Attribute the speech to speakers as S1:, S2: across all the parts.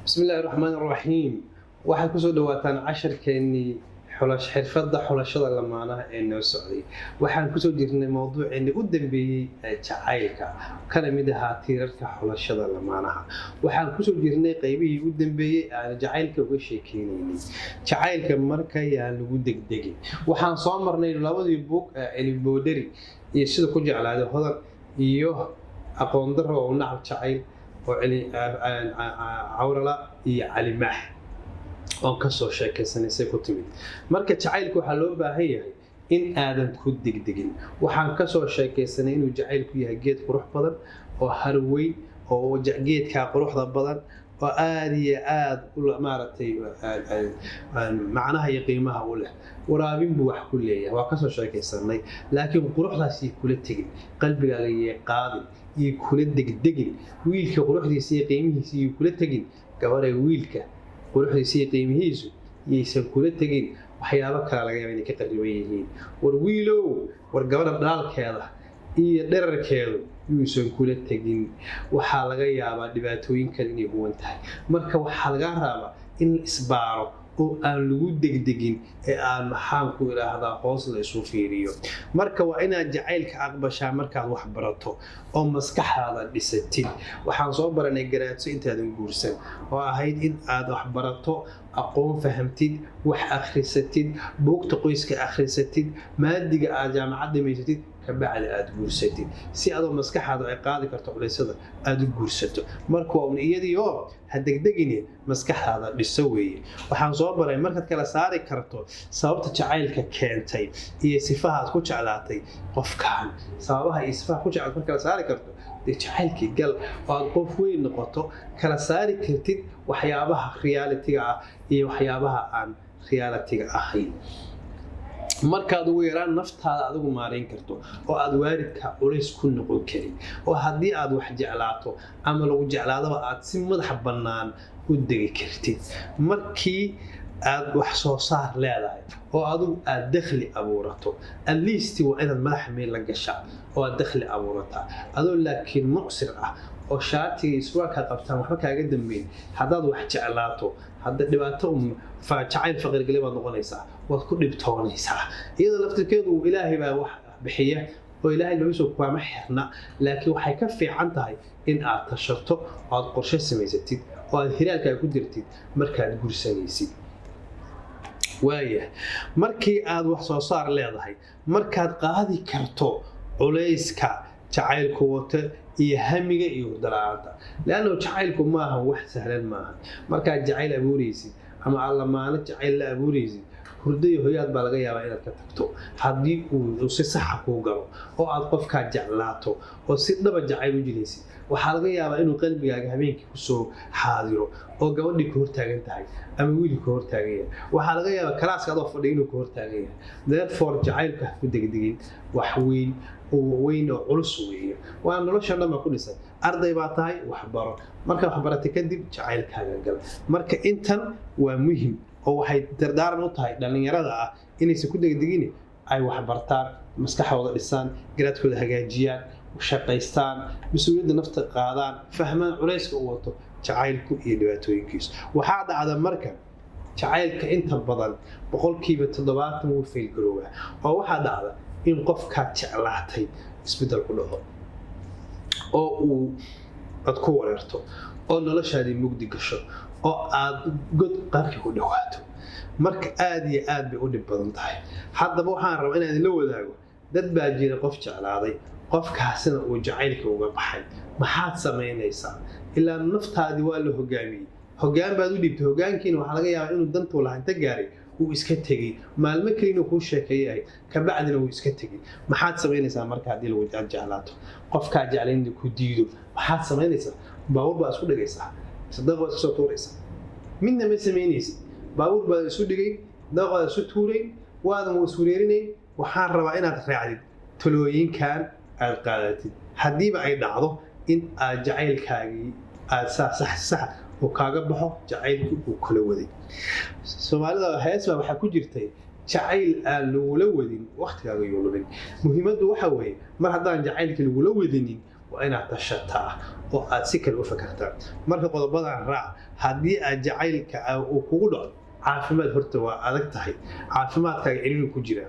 S1: بسم الله الرحمن الرحيم waxaad ku soo dhawaataan casharkeennii xirfadda xulashada lamaanaha ee noo socday waxaan ku soo jirnay mowduuceennii u dambeeyey ee jacaylka kana mid ahaa tiirarka xulashada lamaanaha waxaan ku soo jirnay qaybihii u dambeeyey aan jacaylka uga sheekeynaynay jacaylka markayaan lagu degdegin waxaan soo marnay labadii buug cilmi iyo sida ku jeclaaday hodan iyo aqoon darro oo nacab jacayl oo cawrala iyo calimaax oo ka soo sheekaysanaysa ku timid marka jacaylku waxa loo baahan yahay in aadan ku degdegin waxaan ka soo sheekaysanay inuu jacaylku yahay geed qurux badan oo harweyn oo geedka quruxda badan oo aad iyo aad u maaragtay macnaha iyo qiimaha u leh waraabin buu wax ku leeyahay waa ka soo sheekaysanay laakiin quruxdaasi kula tegin qalbigaaga iyo qaadin iyo kula degdegin wiilka quruxdiisa iyo qiimihiisa iyo kula tegin gabaray wiilka quruxdiisa iyo qiimihiisu yaysan kula tegin waxyaabo kale laga yaabaa inay ka qariban yihiin war wiilow war gabadha dhaalkeeda iyo dherarkeedu yuusan kula tegin waxaa laga yaabaa dhibaatooyinkan inay huwan tahay marka waxaa laga rabaa in la isbaaro oo aan lagu degdegin ee aan maxaan ku idhaahdaa hoos la isu fiiriyo marka waa inaad jacaylka aqbashaa markaad wax barato oo maskaxaada dhisatid waxaan soo baranay garaadso intaadan guursan oo ahayd in aad wax barato aqoon fahamtid wax akhrisatid buugta qoyska akhrisatid maadiga aad jaamacad dhamaysatid kabacdi aad guursatid si adoo maskaxaada ay qaadi karto culeysada aad u guursato marka waa un iyadii oo ha degdegine maskaxaada dhiso weeye waxaan soo baray markaad kala saari karto sababta jacaylka keentay iyo sifaha aad ku jeclaatay qofkan sababaha iyo sifaha ku jeclaatay marka kala saari karto dee jacaylkii gal oo aad qof weyn noqoto kala saari kartid waxyaabaha realitiga ah iyo waxyaabaha aan realitiga ahayn markaad ugu yaraan naftaada adigu maarayn karto oo aad waalidka culays ku noqon karin oo haddii aad wax jeclaato ama lagu jeclaadaba aad si madax bannaan u degi kartid markii aad wax soo saar leedahay oo adigu aad dakhli abuurato at least waa inaad madaxa meel la gashaa oo aad dakhli abuurataa adoo laakiin mucsir ah oo shaatiga iswaaka qabtaan waxba kaaga dambeyn haddaad wax jeclaato hadda dhibaato jacayl faqirgale baad noqonaysaa waad ku dhibtoonaysaa iyadoo laftirkeedu ilaahay baa wax bixiya oo ilaahay babiso kuama xirna laakiin waxay ka fiican tahay in aad tashato oo aad qorshe samaysatid oo aad hiraalkaa ku dirtid markaad gursanaysid waaya markii aad wax soo saar leedahay markaad qaadi karto culayska jacaylku wata iyo hamiga iyo hurdala-aanta leanno jacaylku maaha wax sahlan maaha markaad jacayl abuuraysid ama aad lamaano jacayl la abuuraysid hurdo iyo hoyaad baa laga yaabaa inaad ka tagto haddii uu si saxa kuu galo oo aad qofkaa jeclaato oo si dhaba jacayl u jilaysid waxaa laga yaabaa inuu qalbigaaga habeenkii kusoo xaadiro oo gabadhii ka hortaagan tahay ama wiilii ka hortaagan yahay waxaa laga yaabaa kalaaska adoo fadhiya inuu ka hortaagan yahay therefore jacaylka ha ku degdegin wax weyn oo culus weeye waa nolosha dhan baa ku dhisan arday baa tahay waxbaro markaa waxbarata kadib jacaylkaaga gal marka intan waa muhim oo waxay dardaaran u tahay dhallinyarada ah inaysan ku degdegin ay waxbartaan maskaxdooda dhisaan garaadkooda hagaajiyaan shaqaystaan mas-uuliyadda nafta qaadaan fahmaan culayska u wato jacaylku iyo dhibaatooyinkiisu waxaa dhacda marka jacaylka inta badan 70% wuu faylgaroobaa oo waxaa dhacda in qofkaad jeclaatay isbeddel ku dhaco oo uu aad ku wareerto oo noloshaadii mugdi gasho oo aad god qarki ku dhawaato marka aad iyo aad bay u dhib badan tahay haddaba waxaan rabaa inaan la wadaago dad baa jira qof jeclaaday qofkaasina uu jacaylka uga baxay maxaad samaynaysaa ilaa naftaadii waa la hogaamiyey hogaan baad u dhibtay hogaankiina waxaa laga yaabaa inuu dantuu lahanta gaaray uu iska tegey maalmo kalina kuu sheekeeyahay kabacdina uu iska tegey maxaad samaynaysaa marka haddii lagu jeclaato qofkaa jeclaynda ku diido maxaad samaynaysaa baabuur baad isku dhigaysaa sadaq baad isku soo tuuraysaa midna ma samaynaysid baabuur baad isu dhigay sadaq baad isu tuuray waadan waa iswareerinayn waxaan rabaa inaad raacdid talooyinkan aad qaadatid haddiiba ay dhacdo in aad jacaylkaagii aad sax oo kaaga baxo jacaylku uu kula waday soomaalida heesba waxaa ku jirtay jacayl aan lagula wadin waqtigaaga yoo lumin muhiimaddu waxa weeye mar haddaan jacaylka lagula wadinin waa inaad tashataa oo aad si kale u fakartaa marka qodobadan raac haddii aad jacaylka uu kugu dhaco caafimaad horta waa adag tahay caafimaadkaaga ciriiri ku jira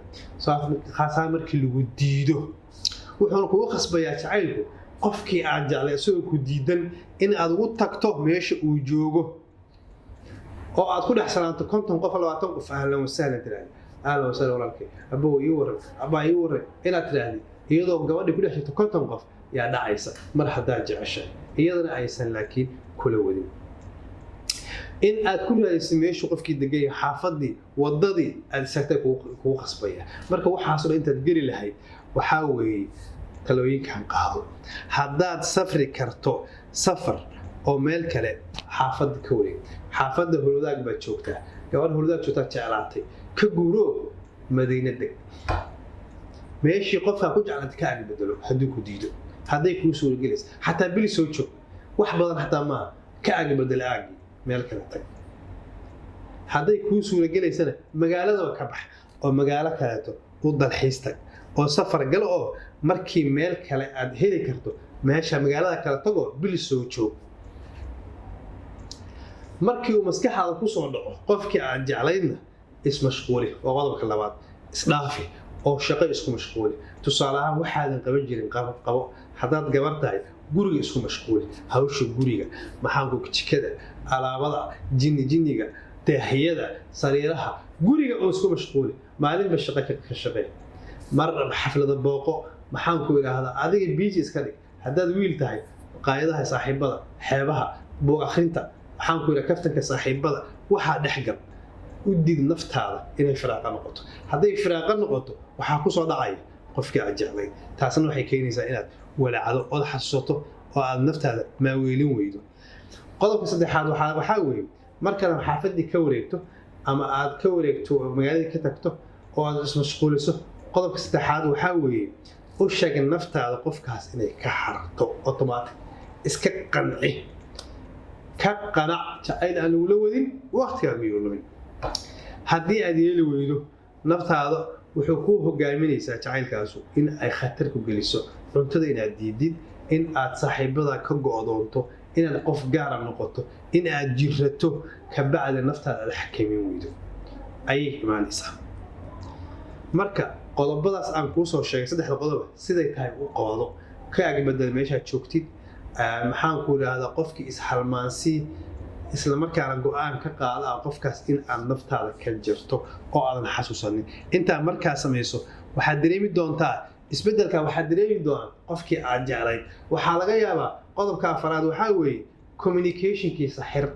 S1: khaasaa markii lagu diido wuxuuna kugu khasbayaa jacaylku qofkii aad jeclay isagoo ku diidan in aad ugu tagto meesha uu joogo oo aad ku dhex salaanto 50 qof 20 qof ahlan wasahlan tiraahdo ahlan wasahlan walaalkay aboo ii waran abaa ii waran inaad tiraahdo iyadoo gabadhi ku dhex jirto 50 qof yaa dhacaysa mar haddaad jeceshay iyadana aysan laakiin kula wadin in aad ku raadayso meesha qofkii degay xaafadii wadadii aad isagtay kugu khasbaya marka waxaas oo intaad geli lahayd waxaa weeye talooyinkan qaado haddaad safri karto safar oo meel kale xaafadda ka wareeg xaafadda hurwadaag baad joogtaa gabadha hurwadaag joogtaa jeclaatay ka guuro madiina deg meeshii qofkaa ku jeclaatay ka ag bedelo hadduu ku diido hadday kuu suuragelaysa xataa bili soo joog wax badan xataa maaha ka ag bedelo aagii meel kale tag hadday kuu suuragelaysana magaaladaba ka bax oo magaalo kaleeto u dalxiis tag oo safar galo oo markii meel kale aad heli karto meesha magaalada kale tagoo bil soo joog markii uu maskaxaada ku soo dhaco qofkii aad jeclaydna ismashquuli oo qodobka labaad isdhaafi oo shaqo isku mashquuli tusaale ahaan waxaadan qaban jirin qabo haddaad gabar tahay guriga isku mashquuli hawsha guriga maxaanku jikada alaabada jinniga daahiyada sariiraha guriga oo isku mashquuli maalinba shaqo ka shaqee mar xaflada booqo maxaanku idhaahdaa adiga biiji iska dhig haddaad wiil tahay qaayadaha saaxiibada xeebaha buug akhrinta maxaanku idhaha kaftanka saaxiibada waxaa dhexgal u dig naftaada inay firaaqa noqoto hadday firaaqa noqoto waxaa ku soo dhacaya qofkii aad jeclayd taasna waxay keenaysaa inaad walaacdo ood xasuusato oo aad naftaada maaweelin weydo qodobka saddexaad waxaa weeye markana xaafadii ka wareegto ama aad ka wareegto magaaladii ka tagto oo aad ismashquuliso qodobka saddexaad waxaa weeye u sheeg naftaada qofkaas inay ka xararto automatic iska qanci ka qanac jacayl aan lagula wadin waqtigaa miyuu lumin haddii aad yeeli weydo naftaada wuxuu ku hogaaminaysaa jacaylkaasu in ay khatar ku geliso cuntada inaad diidid in aad saaxiibada ka go'doonto inaad qof gaara noqoto in aad jirato ka bacda naftaada aad xakamin weydo ayay imaanaysaa marka qodobadaas aan kuu soo sheegay saddexda qodob siday tahay u qaado ka agbadal meeshaad joogtid maxaan ku idhaahdaa qofkii ishalmaansii isla markaana go'aan ka qaada qofkaas in aad naftaada ka jirto oo aadan xasuusanin intaa markaa samayso waxaad dareemi doontaa isbeddelka waxaad dareemi doonaa qofkii aad jeclayd waxaa laga yaabaa qodobka afaraad waxaa weeye communicationkiisa xir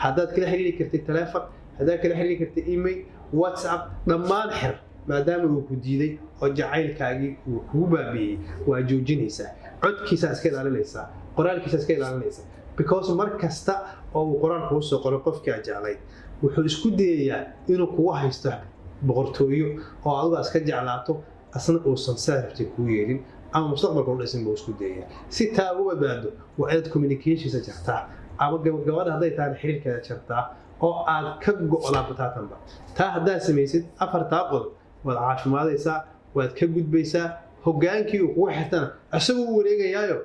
S1: haddaad kala xiriiri kartid teleefon haddaad kala xiriiri kartid email whatsapp dhammaan xir maadaama uu ku diiday oo jacaylkaagii uu kugu baabi'iyey waa joojinaysaa codkiisaa iska ilaalinaysaa qoraalkiisaa iska ilaalinaysaa because mar kasta oo uu qoraan kuu soo qoro qofkii aad jeclayd wuxuu isku dayayaa inuu kugu haysto boqortooyo oo adigu iska jeclaato asna uusan saa rabtay kuu yeelin ama mustaqbalka u dhisin buu isku dayayaa si taa ugu badbaado waa inaad communicationsa jartaa ama gabadha hadday tahay xiriirkeeda jartaa oo aad ka go'laato taatanba taa haddaad samaysid afartaa qodob waad caafimaadaysaa waad ka gudbaysaa hogaankii uu kugu xirtana isaguu u wareegayaayo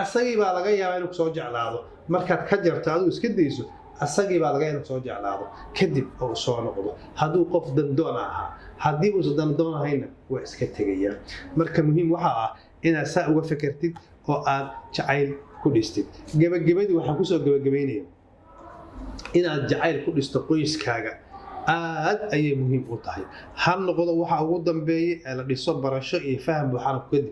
S1: asagii baa laga yaabaa inuu soo jeclaado markaad ka jarto adigu iska dayso asagii baa laga yaabaa inuu soo jeclaado kadib oo soo noqdo hadduu qof dandoon ahaa haddii uusan dandoon ahayna waa iska tegayaa marka muhiim waxaa ah inaad saa uga fekertid oo aad jacayl ku dhistid gabagabadii waxaan kusoo gabagabaynaya inaad jacayl ku dhisto qoyskaaga aad ayay muhiim u tahay ha noqdo waxa ugu dambeeya ee la dhiso barasho iyo faham buuxa kadib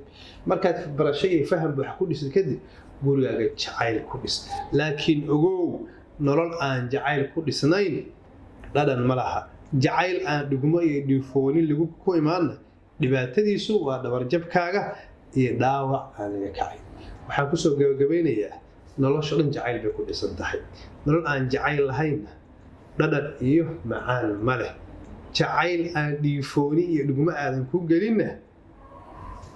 S1: markaad barasho iyo faham buuxa ku dhisid kadib gurigaaga jacayl ku dhis laakiin ogow nolol aan jacayl ku dhisnayn dhadhan ma laha jacayl aan dhugmo iyo dhiifoonin lagu ku imaanna dhibaatadiisu waa dhabarjabkaaga iyo dhaawac aan laga kacay waxaan kusoo gabagabeynayaa nolosha dhan jacayl bay ku dhisan tahay nolol aan jacayl lahaynna dhadhan iyo macaan ma leh jacayl aan dhiifooni iyo dhugmo aadan ku gelinna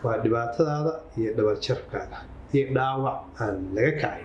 S1: waa dhibaatadaada iyo dhabarjabkaaga iyo dhaawac aan laga kacay